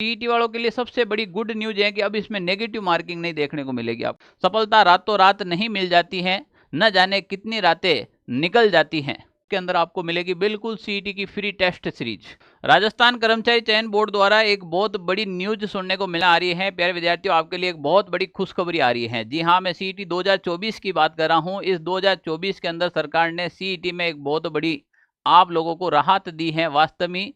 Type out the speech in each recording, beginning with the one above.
CET वालों के लिए सबसे बड़ी गुड न्यूज है कि अब इसमें नेगेटिव मार्किंग नहीं देखने को मिलेगी। आप सफलता रातों रात नहीं मिल जाती है, न जाने कितनी रातें निकल जाती हैं। के अंदर आपको मिलेगी बिल्कुल सीईटी की फ्री टेस्ट सीरीज। राजस्थान कर्मचारी चयन बोर्ड द्वारा एक बहुत बड़ी न्यूज सुनने को मिला आ रही है। प्यारे विद्यार्थियों, आपके लिए एक बहुत बड़ी खुशखबरी आ रही है। जी हाँ, मैं सीईटी 2024 की बात कर रहा हूँ। इस 2024 के अंदर सरकार ने सीईटी में एक बहुत बड़ी आप लोगों को राहत दी है। वास्तव में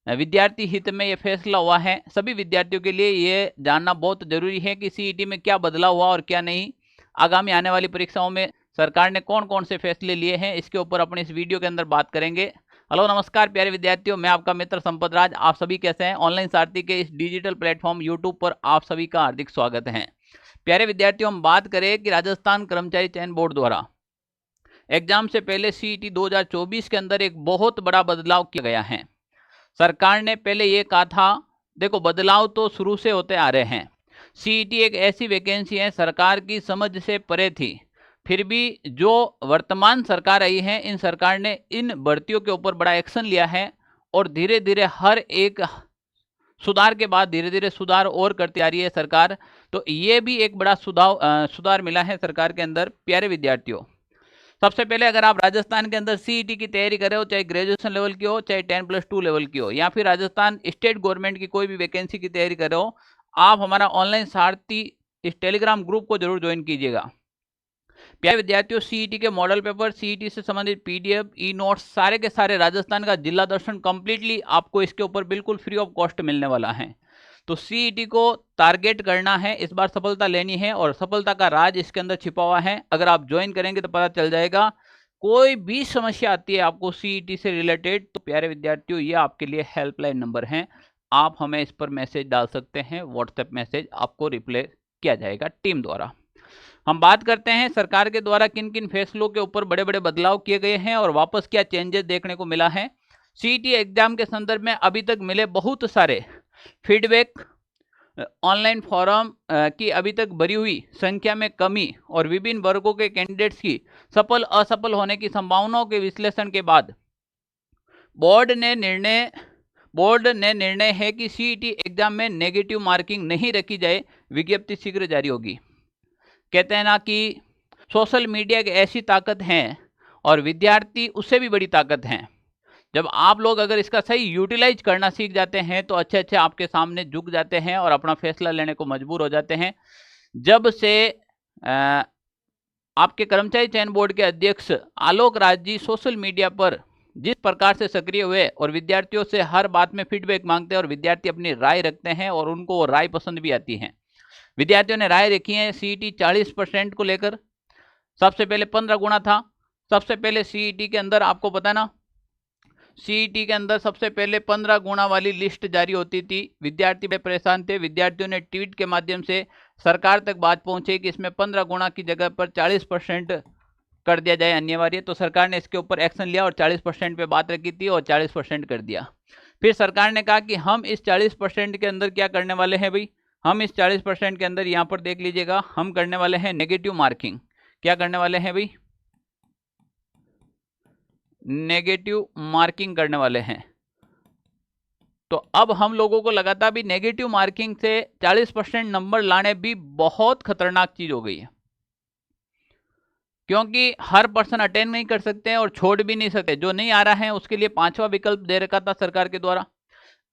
विद्यार्थी हित में ये फैसला हुआ है। सभी विद्यार्थियों के लिए ये जानना बहुत जरूरी है कि सीईटी में क्या बदलाव हुआ और क्या नहीं। आगामी आने वाली परीक्षाओं में सरकार ने कौन कौन से फैसले लिए हैं, इसके ऊपर अपने इस वीडियो के अंदर बात करेंगे। हेलो नमस्कार प्यारे विद्यार्थियों, मैं आपका मित्र संपत राज। आप सभी कैसे हैं? ऑनलाइन सारथी के इस डिजिटल प्लेटफॉर्म यूट्यूब पर आप सभी का हार्दिक स्वागत है। प्यारे विद्यार्थियों, हम बात करें कि राजस्थान कर्मचारी चयन बोर्ड द्वारा एग्जाम से पहले सीईटी 2024 के अंदर एक बहुत बड़ा बदलाव किया गया है। सरकार ने पहले ये कहा था, देखो बदलाव तो शुरू से होते आ रहे हैं। सीईटी एक ऐसी वैकेंसी है सरकार की समझ से परे थी, फिर भी जो वर्तमान सरकार आई है, इन सरकार ने इन भर्तियों के ऊपर बड़ा एक्शन लिया है और धीरे धीरे हर एक सुधार के बाद धीरे धीरे सुधार और करती आ रही है सरकार। तो ये भी एक बड़ा सुधार मिला है सरकार के अंदर। प्यारे विद्यार्थियों, सबसे पहले अगर आप राजस्थान के अंदर सीईटी की तैयारी कर रहे हो, चाहे ग्रेजुएशन लेवल की हो, चाहे 10+2 लेवल की हो, या फिर राजस्थान स्टेट गवर्नमेंट की कोई भी वैकेंसी की तैयारी कर रहे हो, आप हमारा ऑनलाइन सारथी इस टेलीग्राम ग्रुप को जरूर ज्वाइन कीजिएगा। प्यारे विद्यार्थियों, सीईटी के मॉडल पेपर, सीईटी से संबंधित पीडीएफ, ई नोट्स, सारे के सारे राजस्थान का जिला दर्शन कंप्लीटली आपको इसके ऊपर बिल्कुल फ्री ऑफ कॉस्ट मिलने वाला है। तो सीईटी को टारगेट करना है, इस बार सफलता लेनी है और सफलता का राज इसके अंदर छिपा हुआ है। अगर आप ज्वाइन करेंगे तो पता चल जाएगा। कोई भी समस्या आती है आपको सीईटी से रिलेटेड, तो प्यारे विद्यार्थियों ये आपके लिए हेल्पलाइन नंबर है, आप हमें इस पर मैसेज डाल सकते हैं। व्हाट्सएप मैसेज आपको रिप्लाई किया जाएगा टीम द्वारा। हम बात करते हैं सरकार के द्वारा किन किन फैसलों के ऊपर बड़े बड़े बदलाव किए गए हैं और वापस क्या चेंजेस देखने को मिला है। सीईटी एग्जाम के संदर्भ में अभी तक मिले बहुत सारे फीडबैक, ऑनलाइन फॉरम की अभी तक भरी हुई संख्या में कमी और विभिन्न वर्गों के कैंडिडेट्स की सफल असफल होने की संभावनाओं के विश्लेषण के बाद बोर्ड ने निर्णय है कि सीईटी एग्जाम में नेगेटिव मार्किंग नहीं रखी जाए। विज्ञप्ति शीघ्र जारी होगी। कहते हैं ना कि सोशल मीडिया की ऐसी ताकत है और विद्यार्थी उससे भी बड़ी ताकत है। जब आप लोग अगर इसका सही यूटिलाइज करना सीख जाते हैं तो अच्छे अच्छे आपके सामने झुक जाते हैं और अपना फैसला लेने को मजबूर हो जाते हैं। जब से आपके कर्मचारी चयन बोर्ड के अध्यक्ष आलोक राज जी सोशल मीडिया पर जिस प्रकार से सक्रिय हुए और विद्यार्थियों से हर बात में फीडबैक मांगते हैं और विद्यार्थी अपनी राय रखते हैं और उनको वो राय पसंद भी आती है। विद्यार्थियों ने राय रखी है सीईटी 40% को लेकर। सबसे पहले 15 गुना था। सबसे पहले सीईटी के अंदर आपको पता ना, सीईटी के अंदर सबसे पहले 15 गुना वाली लिस्ट जारी होती थी। विद्यार्थी बड़े परेशान थे। विद्यार्थियों ने ट्वीट के माध्यम से सरकार तक बात पहुंची कि इसमें 15 गुना की जगह पर 40% कर दिया जाए अनिवार्य। तो सरकार ने इसके ऊपर एक्शन लिया और 40% पे बात रखी थी और 40% कर दिया। फिर सरकार ने कहा कि हम इस 40% के अंदर क्या करने वाले हैं भाई, हम इस 40% के अंदर यहाँ पर देख लीजिएगा, हम करने वाले हैं नेगेटिव मार्किंग। क्या करने वाले हैं भाई? नेगेटिव मार्किंग करने वाले हैं। तो अब हम लोगों को लगा था भी नेगेटिव मार्किंग से 40% नंबर लाने भी बहुत खतरनाक चीज हो गई है, क्योंकि हर पर्सन अटेंड नहीं कर सकते हैं और छोड़ भी नहीं सकते। जो नहीं आ रहा है उसके लिए 5वां विकल्प दे रखा था सरकार के द्वारा।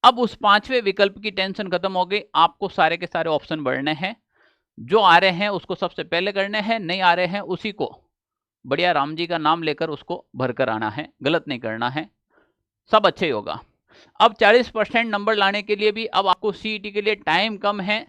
अब उस 5वें विकल्प की टेंशन खत्म हो गई। आपको सारे के सारे ऑप्शन भरने हैं, जो आ रहे हैं उसको सबसे पहले करने हैं, नहीं आ रहे हैं उसी को बढ़िया राम जी का नाम लेकर उसको भरकर आना है, गलत नहीं करना है, सब अच्छे ही होगा। अब 40% नंबर लाने के लिए भी अब आपको सीईटी के लिए टाइम कम है।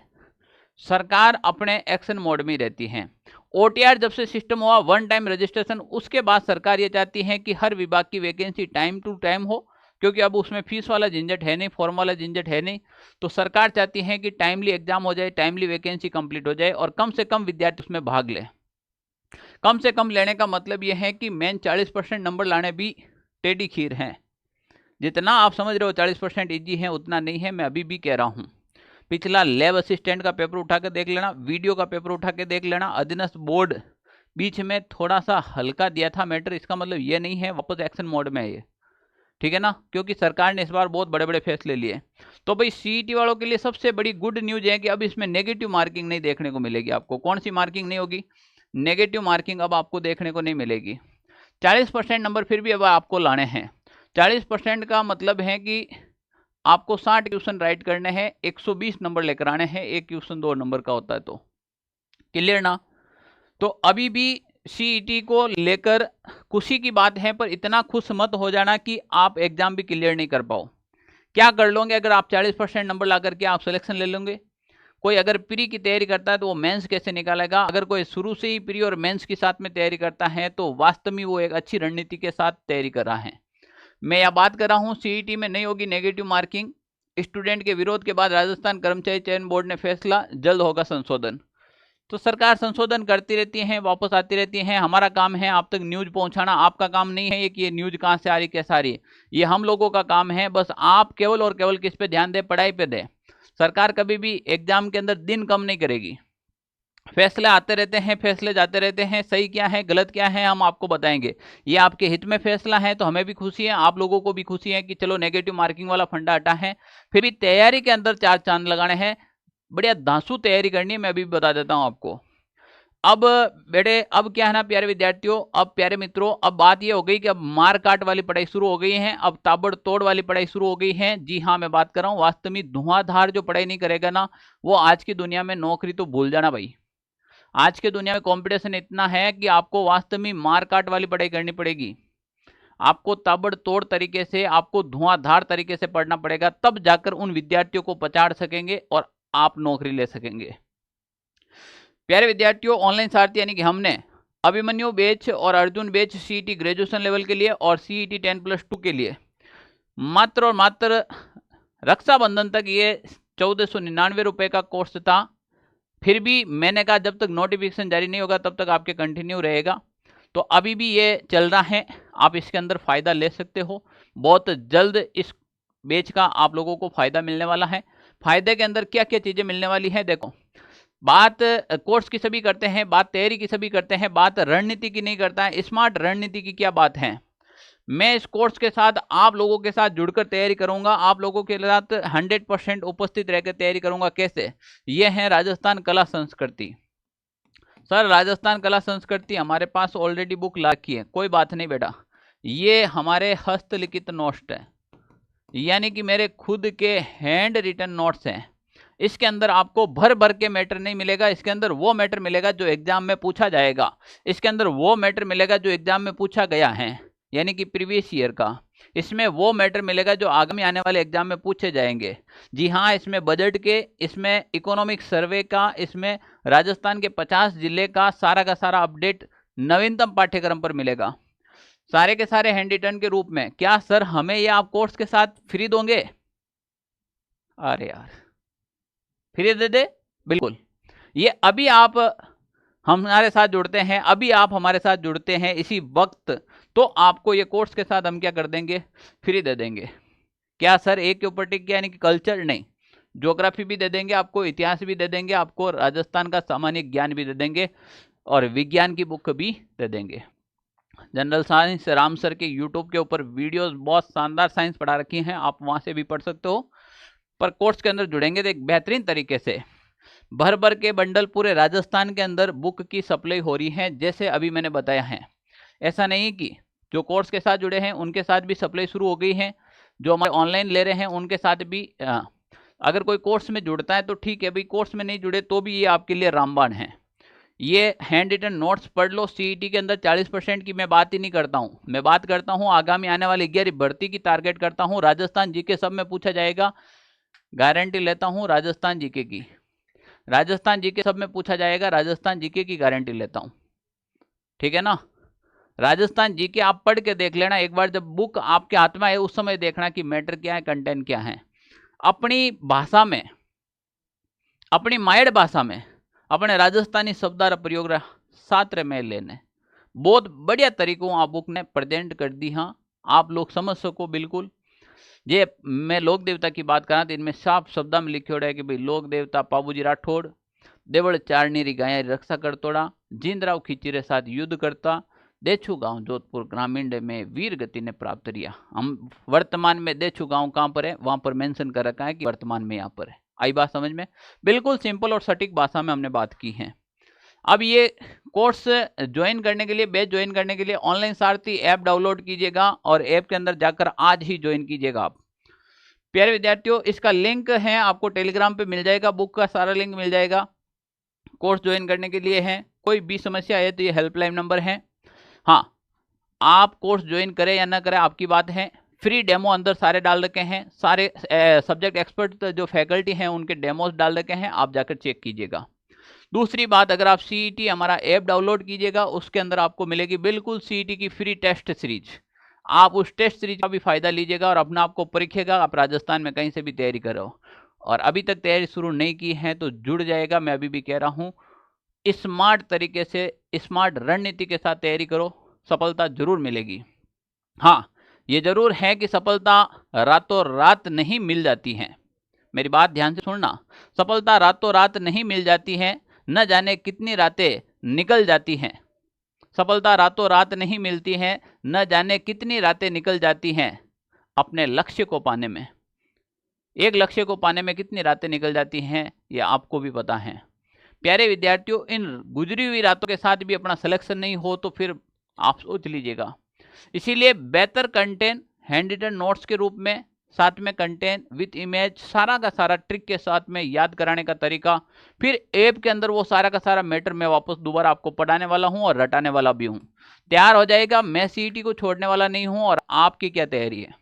सरकार अपने एक्शन मोड में रहती है। ओटीआर जब से सिस्टम हुआ, वन टाइम रजिस्ट्रेशन, उसके बाद सरकार ये चाहती है कि हर विभाग की वैकेंसी टाइम टू टाइम हो, क्योंकि अब उसमें फीस वाला झंझट है नहीं, फॉर्म वाला झंझट है नहीं। तो सरकार चाहती है कि टाइमली एग्जाम हो जाए, टाइमली वैकेंसी कंप्लीट हो जाए और कम से कम विद्यार्थी उसमें भाग ले। कम से कम लेने का मतलब यह है कि मेन 40% नंबर लाने भी टेढ़ी खीर है। जितना आप समझ रहे हो 40% ईजी है, उतना नहीं है। मैं अभी भी कह रहा हूँ, पिछला लैब असिस्टेंट का पेपर उठा के देख लेना, वीडियो का पेपर उठा के देख लेना। अधीनस्थ बोर्ड बीच में थोड़ा सा हल्का दिया था मैटर, इसका मतलब ये नहीं है वापस एक्शन मोड में है ये। ठीक है ना, क्योंकि सरकार ने इस बार बहुत बड़े बड़े फैसले लिए। तो भाई सीईटी वालों के लिए सबसे बड़ी गुड न्यूज है कि अब इसमें नेगेटिव मार्किंग नहीं देखने को मिलेगी आपको। कौन सी मार्किंग नहीं होगी? नेगेटिव मार्किंग अब आपको देखने को नहीं मिलेगी। 40% नंबर फिर भी अब आपको लाने हैं। 40% का मतलब है कि आपको 60 क्वेश्चन राइट करने हैं, 120 नंबर लेकर आने हैं। एक क्वेश्चन 2 नंबर का होता है। तो क्लियर ना? तो अभी भी सीईटी को लेकर खुशी की बात है, पर इतना खुश मत हो जाना कि आप एग्जाम भी क्लियर नहीं कर पाओ। क्या कर लोगे अगर आप 40% नंबर ला करके आप सिलेक्शन ले लोगे? कोई अगर प्री की तैयारी करता है तो वो मेंस कैसे निकालेगा? अगर कोई शुरू से ही प्री और मेंस के साथ में तैयारी करता है तो वास्तव में वो एक अच्छी रणनीति के साथ तैयारी कर रहा है। मैं यह बात कर रहा हूँ सीईटी में नहीं होगी नेगेटिव मार्किंग। स्टूडेंट के विरोध के बाद राजस्थान कर्मचारी चयन बोर्ड ने फैसला, जल्द होगा संशोधन। तो सरकार संशोधन करती रहती है, वापस आती रहती है। हमारा काम है आप तक न्यूज पहुंचाना, आपका काम नहीं है कि ये न्यूज कहां से आ रही कैसे आ रही है, ये हम लोगों का काम है। बस आप केवल और केवल किस पे ध्यान दें? पढ़ाई पे दें। सरकार कभी भी एग्जाम के अंदर दिन कम नहीं करेगी। फैसले आते रहते हैं, फैसले जाते रहते हैं। सही क्या है गलत क्या है हम आपको बताएंगे। ये आपके हित में फैसला है तो हमें भी खुशी है, आप लोगों को भी खुशी है कि चलो नेगेटिव मार्किंग वाला फंडा हटा है। फिर भी तैयारी के अंदर 4 चांद लगाने हैं, बढ़िया धांसू तैयारी करनी है। मैं अभी बता देता हूं आपको। अब बेटे अब क्या है ना प्यारे विद्यार्थियों, अब प्यारे मित्रों, अब बात ये हो गई कि अब मार काट वाली पढ़ाई शुरू हो गई है, अब ताबड़तोड़ वाली पढ़ाई शुरू हो गई है। जी हाँ, मैं बात कर रहा हूँ वास्तव में धुआंधार जो पढ़ाई नहीं करेगा ना, वो आज की दुनिया में नौकरी तो भूल जाना भाई। आज की दुनिया में कंपटीशन इतना है कि आपको वास्तव में मार काट वाली पढ़ाई करनी पड़ेगी। आपको ताबड़तोड़ तरीके से, आपको धुआंधार तरीके से पढ़ना पड़ेगा, तब जाकर उन विद्यार्थियों को पछाड़ सकेंगे और आप नौकरी ले सकेंगे। प्यारे विद्यार्थियों, ऑनलाइन सारथी यानी कि हमने अभिमन्यु बैच और Arjun batch CET graduation level के लिए और सीईटी 10+2 के लिए मात्र और मात्र रक्षाबंधन तक ये 1499 रुपए का कोर्स था। फिर भी मैंने कहा जब तक नोटिफिकेशन जारी नहीं होगा तब तक आपके कंटिन्यू रहेगा। तो अभी भी ये चल रहा है, आप इसके अंदर फ़ायदा ले सकते हो। बहुत जल्द इस बैच का आप लोगों को फ़ायदा मिलने वाला है। फ़ायदे के अंदर क्या क्या चीज़ें मिलने वाली है देखो। बात कोर्स की सभी करते हैं, बात तैयारी की सभी करते हैं, बात रणनीति की नहीं करता है। स्मार्ट रणनीति की क्या बात है? मैं इस कोर्स के साथ आप लोगों के साथ जुड़कर तैयारी करूंगा, आप लोगों के साथ 100% उपस्थित रहकर तैयारी करूंगा। कैसे? ये है राजस्थान कला संस्कृति। सर राजस्थान कला संस्कृति हमारे पास ऑलरेडी बुक ला रखी है। कोई बात नहीं बेटा, ये हमारे हस्तलिखित नोट्स है, यानी कि मेरे खुद के हैंड रिटन नोट्स हैं। इसके अंदर आपको भर भर के मैटर नहीं मिलेगा, इसके अंदर वो मैटर मिलेगा जो एग्जाम में पूछा जाएगा। इसके अंदर वो मैटर मिलेगा जो एग्जाम में पूछा गया है, यानी कि प्रीवियस ईयर का। इसमें वो मैटर मिलेगा जो आगामी आने वाले एग्जाम में पूछे जाएंगे। जी हाँ, इसमें बजट के, इसमें इकोनॉमिक सर्वे का, इसमें राजस्थान के 50 जिले का सारा अपडेट नवीनतम पाठ्यक्रम पर मिलेगा, सारे के सारे हैंड रिटन के रूप में। क्या सर हमें ये आप कोर्स के साथ फ्री दोगे? अरे यार, फ्री दे दे? बिल्कुल। ये अभी आप हमारे साथ जुड़ते हैं, अभी आप हमारे साथ जुड़ते हैं इसी वक्त, तो आपको ये कोर्स के साथ हम क्या कर देंगे? फ्री दे देंगे। क्या सर एक के ऊपर टिक गया यानी कि कल्चर? नहीं, ज्योग्राफी भी दे देंगे आपको, इतिहास भी दे देंगे आपको, राजस्थान का सामान्य ज्ञान भी दे देंगे और विज्ञान की बुक भी दे देंगे। जनरल साइंस राम सर के यूट्यूब के ऊपर वीडियोस बहुत शानदार साइंस पढ़ा रखी हैं, आप वहां से भी पढ़ सकते हो। पर कोर्स के अंदर जुड़ेंगे तो एक बेहतरीन तरीके से भर भर के बंडल पूरे राजस्थान के अंदर बुक की सप्लाई हो रही है, जैसे अभी मैंने बताया है। ऐसा नहीं कि जो कोर्स के साथ जुड़े हैं उनके साथ भी सप्लाई शुरू हो गई है, जो हमारे ऑनलाइन ले रहे हैं उनके साथ भी। अगर कोई कोर्स में जुड़ता है तो ठीक है भाई, कोर्स में नहीं जुड़े तो भी ये आपके लिए रामबाण है। ये हैंड रिटन नोट्स पढ़ लो। सीईटी के अंदर 40% की मैं बात ही नहीं करता हूँ, मैं बात करता हूँ आगामी आने वाली 11वीं भर्ती की टारगेट करता हूँ। राजस्थान जीके सब में पूछा जाएगा, गारंटी लेता हूँ। राजस्थान जीके की, राजस्थान जीके सब में पूछा जाएगा, राजस्थान जीके की गारंटी लेता हूँ। ठीक है ना? राजस्थान जीके आप पढ़ के देख लेना एक बार, जब बुक आपके हाथ में आए उस समय देखना कि मैटर क्या है, कंटेंट क्या है। अपनी भाषा में, अपनी मायड़ भाषा में अपने राजस्थानी शब्दार प्रयोग सात्र में लेने बहुत बढ़िया तरीकों आप बुक ने प्रेजेंट कर दी। हाँ, आप लोग समझ सको बिल्कुल। ये मैं लोक देवता की बात करा तो इनमें साफ शब्द में लिखे है कि भाई लोक देवता पाबूजी राठौड़ देवड़ चारनीरी गाय रक्षा करतोड़ा, जींदराव खींची रे साथ युद्ध करता, देछू गांव जोधपुर ग्रामीण में वीर गति ने प्राप्त किया। हम वर्तमान में देछू गांव कहाँ पर है, वहां पर मेंशन कर रखा है कि वर्तमान में यहाँ पर है। आई बात समझ में? बिल्कुल सिंपल और सटीक भाषा में हमने बात की है। अब ये कोर्स ज्वाइन करने के लिए, बैच ज्वाइन करने के लिए ऑनलाइन सारथी ऐप डाउनलोड कीजिएगा और ऐप के अंदर जाकर आज ही ज्वाइन कीजिएगा आप। प्यारे विद्यार्थियों, इसका लिंक है आपको टेलीग्राम पे मिल जाएगा, बुक का सारा लिंक मिल जाएगा। कोर्स ज्वाइन करने के लिए है, कोई भी समस्या है तो ये हेल्पलाइन नंबर है। हाँ, आप कोर्स ज्वाइन करें या ना करें आपकी बात है। फ्री डेमो अंदर सारे डाल रखे हैं, सारे सब्जेक्ट एक्सपर्ट जो फैकल्टी हैं उनके डेमोज डाल रखे हैं, आप जाकर चेक कीजिएगा। दूसरी बात, अगर आप सीईटी हमारा ऐप डाउनलोड कीजिएगा, उसके अंदर आपको मिलेगी बिल्कुल सीईटी की फ्री टेस्ट सीरीज। आप उस टेस्ट सीरीज का भी फायदा लीजिएगा और अपना आपको परीक्षेगा। आप राजस्थान में कहीं से भी तैयारी करो और अभी तक तैयारी शुरू नहीं की है तो जुड़ जाएगा। मैं अभी भी कह रहा हूँ, स्मार्ट तरीके से, स्मार्ट रणनीति के साथ तैयारी करो, सफलता जरूर मिलेगी। हाँ, ये जरूर है कि सफलता रातों रात नहीं मिल जाती है। मेरी बात ध्यान से सुनना, सफलता रातों रात नहीं मिल जाती है, न जाने कितनी रातें निकल जाती हैं। सफलता रातों रात नहीं मिलती है, न जाने कितनी रातें निकल जाती हैं अपने लक्ष्य को पाने में। एक लक्ष्य को पाने में कितनी रातें निकल जाती हैं ये आपको भी पता है। प्यारे विद्यार्थियों, इन गुजरी हुई रातों के साथ भी अपना सिलेक्शन नहीं हो तो फिर आप सोच लीजिएगा। इसीलिए बेहतर कंटेंट हैंड रिटन नोट्स के रूप में, साथ में कंटेंट विथ इमेज, सारा का सारा ट्रिक के साथ में याद कराने का तरीका, फिर ऐप के अंदर वो सारा का सारा मैटर मैं वापस दोबारा आपको पढ़ाने वाला हूं और रटाने वाला भी हूं। तैयार हो जाएगा, मैं सीईटी को छोड़ने वाला नहीं हूं। और आपकी क्या तैयारी है?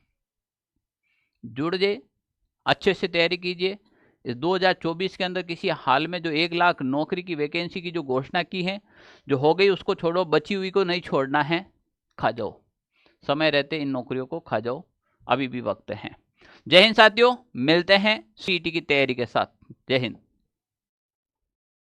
जुड़ जाइए, अच्छे से तैयारी कीजिए। इस 2024 के अंदर किसी हाल में जो 1 लाख नौकरी की वैकेंसी की जो घोषणा की है, जो हो गई उसको छोड़ो, बची हुई को नहीं छोड़ना है। खा जाओ, समय रहते इन नौकरियों को खा जाओ, अभी भी वक्त है। जय हिंद साथियों, मिलते हैं सीईटी की तैयारी के साथ। जय हिंद।